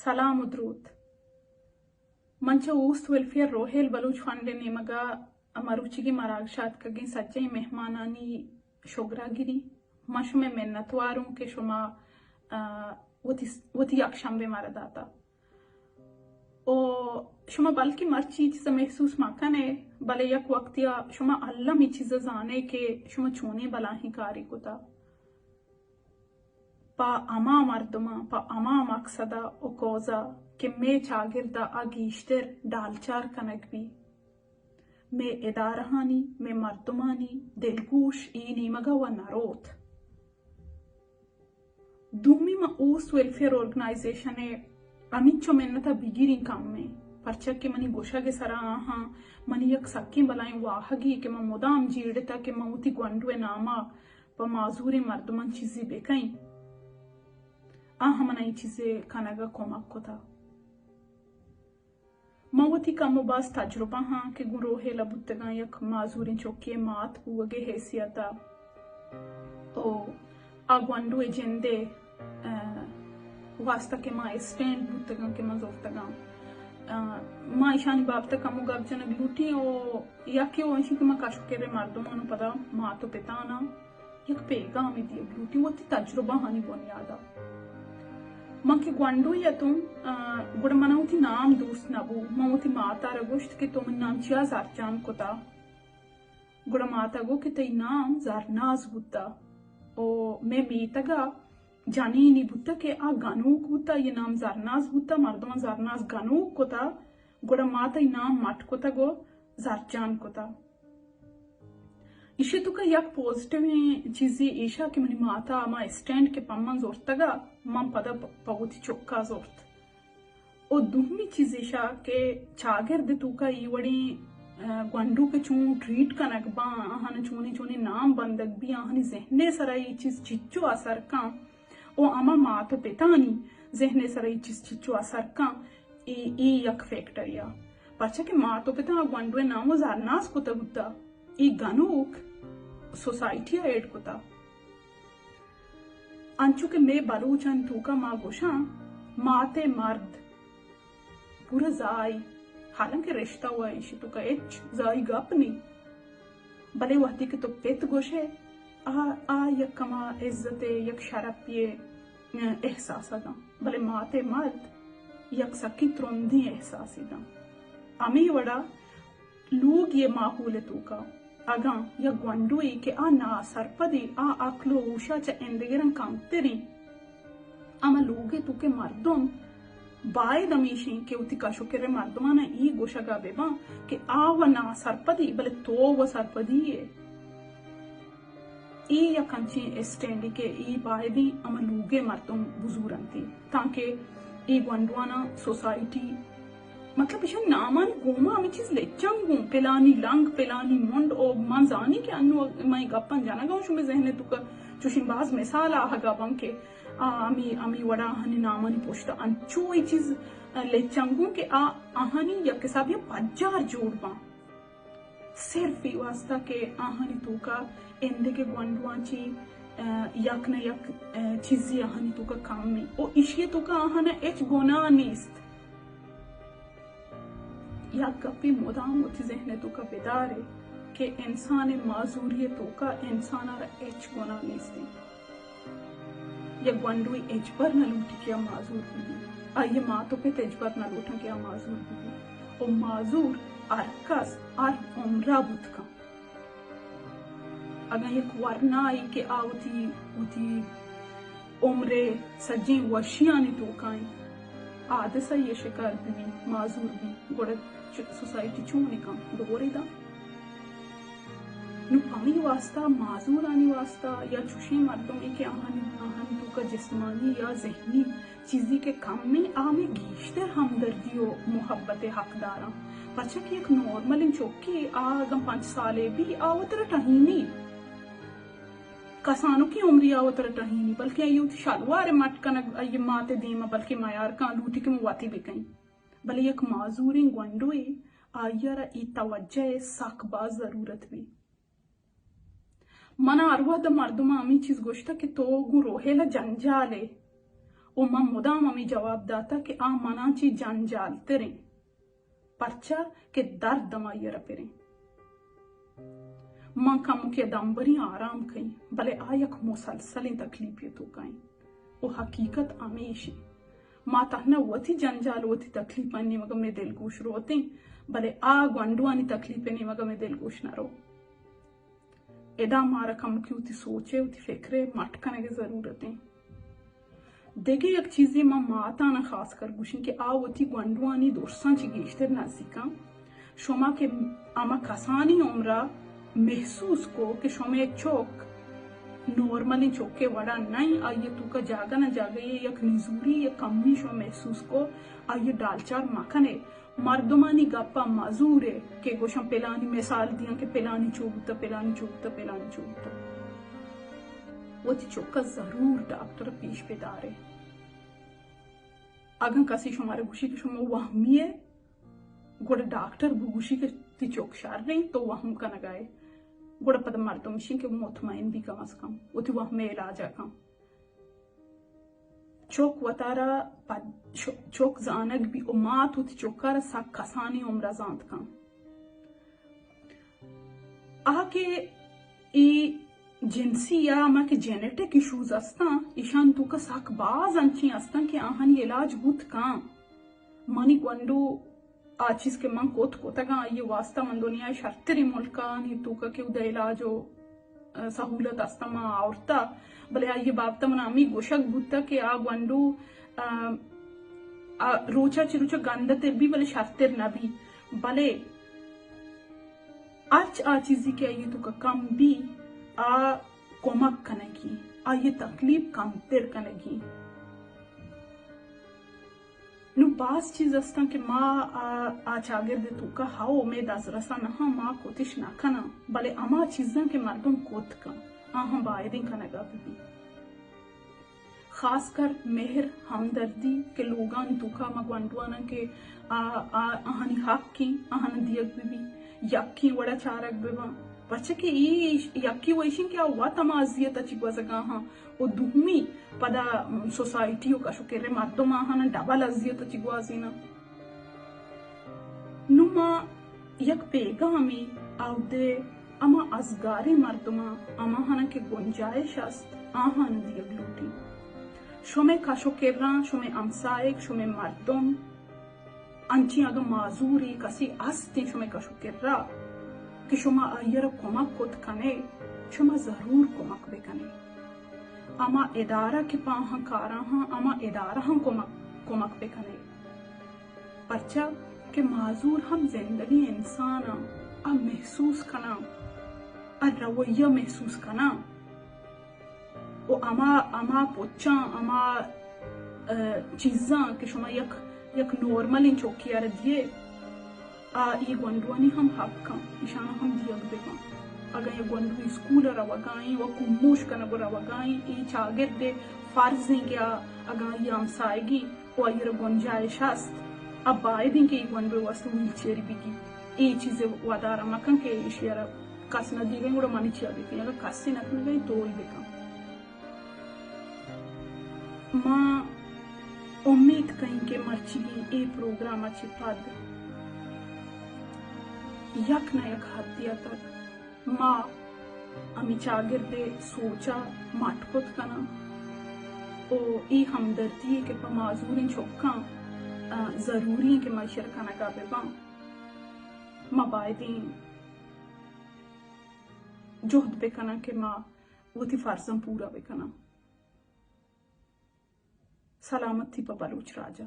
سلام و درود. منچا اوست ویلفیئر روهیل بلوچ فنڈ نیمگا مروچیگی مراگشات کگی سجائی مہمانانی شگراگیری من شما منتواروں کہ شما وتی یک شنبه مرا داتا و شما بلکہ مرچی چیزا محسوس مکنے بلے یک وقتیا شما اللہ می چیزا زانے کہ شما چونی بلاہی کاری کتا پا اما مردما پا اما مقصدا و کوزا کہ میں چاگردا آگیشتر ڈالچار کنگ بھی میں ادارہانی میں مردمانی دلگوش ای نیمگا و نروت دومی ما اوست ویلفیئر آرگنائزیشن امیچو منتا بگیرین کام میں پرچہ کہ منی گوشہ کے سرا آہاں منی یک سکیں بلائیں واہگی کہ من مدام جیڑتا کہ من اوتی گونڈوے ناما پا معذور مردمان چیزی بکیں آہاں من ای چیزے کنگا کمک کتا موتی کا مباس تجربہ ہاں کہ گروہ لبتگاں یک معذورین چوکی مات ہوگے حیثیتا او آگوانڈو جندے واسطہ کہ ماں اسٹینڈ بتگاں کہ ماں زورتگاں ماں ایشانی بابتا کمو گاب جنگ لوٹی او یکی او انشی کہ ماں کاشو کرے مردمانو پدا ماں تو پتانا یک پیغامی دی لوٹی وہ تی تجربہ ہانی بنیادا من کہ گوانڈو یا تم گوڑا منہ ہوتی نام دوست نبو من ہوتی ماتا را گوشت کہ تم نام چیا زارچان کتا گوڑا ماتا گو کہ تی نام زارناز بوتا او میں میتگا جانینی بوتا کہ آ گانوک بوتا یہ نام زارناز بوتا مردمان زارناز گانوک کتا گوڑا ماتا یہ نام مٹ کتا گو زارچان کتا ایشی تو کا یک پوزیٹیو چیزی ایشا کہ منی ماتا ما اسٹینڈ کے پمن زورتگا من پدا پاوتی چوکا زورت او دومی چیز ایشا کہ چاگرد تو کا ای وڑی گوانڈو کے چون ٹریٹ کنک با آہاں چونی نام بندگ بھی آہانی ذہنے سرائی چیز چچو اثر کان او اما ماتا پیتانی ذہنے سرائی چیز چچو اثر کان ای یک فیکٹریا پرچہ کہ ماتا پیتا گوانڈو نامو زارناز کتا بوتا ای گنوک سوسائٹی ایڈ کتا انچو کہ میں بلوچن تو کا ماں گوشاں ماتے مرد پورا زائی حالانکہ رشتہ ہوا ایشی تو کا ایچ زائی گپ نہیں بلے وقتی کہ تو پیت گوشے آ یک کما عزت یک شرف یہ احساسا دا بلے ماتے مرد یک سکی ترندی احساسی دا امی وڑا لوگ یہ ماحول تو کا اگاں یا گوانڈوئی کہ آ نا سرپدی آ اکلو اوشا چا اندگرن کامتری اما لوگے تو کے مردم باید امیشیں کہ اوتی کاشو کرے مردمانا ای گوشا گا بے باں کہ آ و نا سرپدی بلے تو و سرپدی ہے ای یا کنچی اسٹینڈی کہ ای بایدی اما لوگے مردم بزورن تھی تاکہ ای گوانڈوانا سوسائٹی مطلب ایشان نامان گوما ہمیں چیز لیچنگ گوں پلانی لنگ پلانی منڈ او منزانی کہ انو میں گپن جانا گاؤں شو میں ذہنے تو کا چوشن باز مثال آہا گا بان کہ امی وڑا آہانی نامانی پوشتا انچو ای چیز لیچنگ گوں کہ آہانی یک حساب یا پجار جوڑ بان صرف ای واسطہ کہ آہانی تو کا اندگے گوانڈوان چی یک نہ یک چیزی آہانی تو کا کام میں او اشی تو کا آہانا ایچ گناہ نیست یا گپی مدام ہوتی ذہنے تو کا بیدارے کہ انسان معذوریتوں کا انسان آرہ ایچ گناہ نیستی یا گوانڈوی اجبر نہ لوٹی کیا معذور بھی آئیے ماں تو پیت اجبر نہ لوٹا کیا معذور بھی او معذور ارکس ار عمرہ بود کا اگر یک ورنہ آئی کہ آوتی عمرے سجیں وشیانی تو کائیں آدھسا یہ شکار بھی معذور بھی گوڑا سوسائٹی چونی کام دوری دا نو پانی واسطہ معذور آنی واسطہ یا چوشی مردوں میں کہ آہن تو کا جسمانی یا ذہنی چیزی کے کام میں آمی گیشتر ہمدردی و محبت حق دارا پچھا کہ ایک نورمل چوکی آگم 5 سالے بھی آوتر ٹہینی کسانو کی عمری آوتر ٹہینی بلکہ ایو تھی شالوار مٹ کنگ ای ماتے دیما بلکہ معیار کان لوٹی کے مواتی بھی کہیں بلے یک معذورین گوانڈوئی آئیارا ای توجہ ساک باز ضرورت بھی منا اروا دا مردم آمی چیز گوشتا کہ تو گو روحے لا جنجالے و ما مدام ہمیں جواب داتا کہ آ منا چی جنجال تریں پرچا کہ درد دمائی رپریں من کمو کہ دمبری آرام کہیں بلے آیک مسلسل تکلیفی تو کہیں و حقیقت ہمیشہ ما تہنا وتی جنجال وتی تکلیف نہیں مگا میں دل گوش روتیں بلے آ گونڈوانی تکلیف نہیں مگا میں دل گوش نہ رو ادا مارا کم کی وتی سوچے وتی فکرے مٹکنے کی ضرورتیں دیکھے ایک چیزی ما ماتا نا خاص کر گوشیں کہ آ وتی گونڈوانی دوستان چی گیشتر نزدیکاں شما کہ اما کسانی عمرہ محسوس کو کہ شما ایک چوک نورملی چوکے وڑا نہیں آئیے تو کا جاگا نہ جاگا یہ یک نزوری یا کمی شما محسوس کو آئیے ڈالچار مکنے مردمانی گپا مزورے کہ گوشم پلانی مثال دیاں کہ پلانی چوبتا پلانی چوبتا پلانی چوبتا وہ تی چوکا ضرور ڈاکٹر پیش پہ دارے اگر کسی شمارے گوشی کہ شما وہمی ہے گوڑا ڈاکٹر بگوشی کہ تی چوک شار رہی تو وہم کا نگائے گوڑا پدا مردم مشین کہ مطمئن بھی کم از کم وہ تی وہم علاج کم چوک وطارا چوک زانگ بھی امات ہوتی چوکارا ساک کسانی عمرہ زاند کم آکے ای جنسی یا اما کہ جینیٹک ایشوز استا ایشان تو کا ساک باز انچی استا کہ آہنی علاج بود کام مانی گوندو آچیز کے من کوت کوتا گا یہ واسطہ من دنیا شرطری ملکانی تو کا کہ ادھا علاج و سہولت استا ما آورتا بلے آئیے بابتا من امی گوشک بودتا کہ آ گوندو روچا چی روچا گندہ تر بھی بلے شرطر نبی بلے آچ آچیزی کے آئیے تو کا کم بھی آ کمک کنگی آئیے تکلیف کم تر کنگی نو باز چیز استا کہ ما آچاگر دے تو کا ہاو امید از رسا نہا ما کوتش نہ کنا بلے اما چیزاں کے مردم کوت کا آہاں باعدیں کنگا بھی خاص کر مہر ہمدردی کے لوگان تو کا مگوانڈوانا کے آہانی حق کی آہانا دیگ بھی یکی وڑا چارک بیوا بچہ کہ یکی ویشن کیا ہوا تمازیت اچھی گوزگا ہاں او دومی پدا سوسائٹیو کا شکر مردم آہانا ڈبل ازیت اچھی گوازینا نو ما یک پیغامی آو دے اما ازگاری مردما اما ہانا کے گنجائش است آہانا دیگ لوٹی شومے کا شکران شومے امسائک شومے مردم انچی اگا معذوری کسی استی شومے کا شکران کہ شما آئیر کمک کت کنے شما ضرور کمک بکنے اما ادارہ کے پاہاں کارا ہاں اما ادارہ ہاں کمک بکنے پرچا کہ معذور ہم زندگی انسانا محسوس کنا رویہ محسوس کنا و اما پوچاں اما چیزاں کہ شما یک نورمل چوکی دیے ای گوندوانی ہم حق کن اشانا ہم دیگ بکن اگر یہ گوندو اسکول روگائیں و کموش کنگو روگائیں ای چاگر دے فرضیں کیا اگر یہ امسائگی و یہ گنجائش است اب باعدیں کہ ای گوندو واسطہ ویل چیری بگی ای چیزیں وادارا مکن کہ اشیارا کس نہ دیگیں گوڑا مانی چیا بکن اگر کسی نکن گئی تو ہی بکن ما امید کہیں کہ مرچگی ای پروگرام اچھی پاد یک نہ یک حدیہ تک ما امی چاگر دے سوچا مٹکت کنا او ای ہمدردی کے پا معذورین چوکاں ضروری کہ ما شرکا نگا ببان ما باعدین جہد بکنا کہ ما وہ تی فرضاں پورا بکنا سلامت تھی پا بلوچ راجہ